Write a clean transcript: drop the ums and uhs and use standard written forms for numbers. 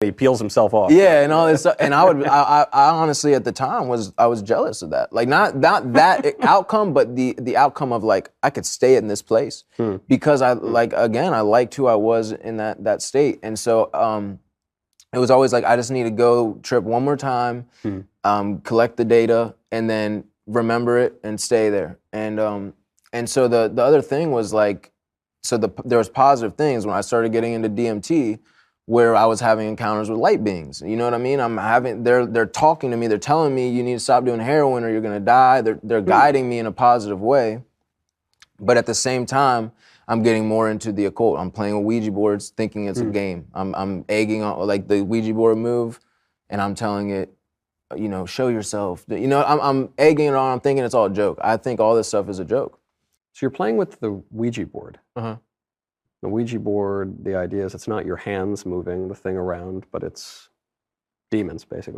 He peels himself off. Yeah, and all this stuff. And I honestly at the time I was jealous of that. Like not that outcome, but the outcome of like I could stay in this place because I liked who I was in that state. And so it was always like I just need to go trip one more time, collect the data, and then remember it and stay there. And so the other thing was like, there was positive things when I started getting into DMT, where I was having encounters with light beings. You know what I mean? They're talking to me, they're telling me you need to stop doing heroin or you're gonna die. They're guiding me in a positive way. But at the same time, I'm getting more into the occult. I'm playing with Ouija boards, thinking it's a game. I'm egging on like the Ouija board move, and I'm telling it, you know, show yourself. You know, I'm egging it on. I'm thinking it's all a joke. I think all this stuff is a joke. So you're playing with the Ouija board. The Ouija board, the idea is it's not your hands moving the thing around, but it's demons, basically.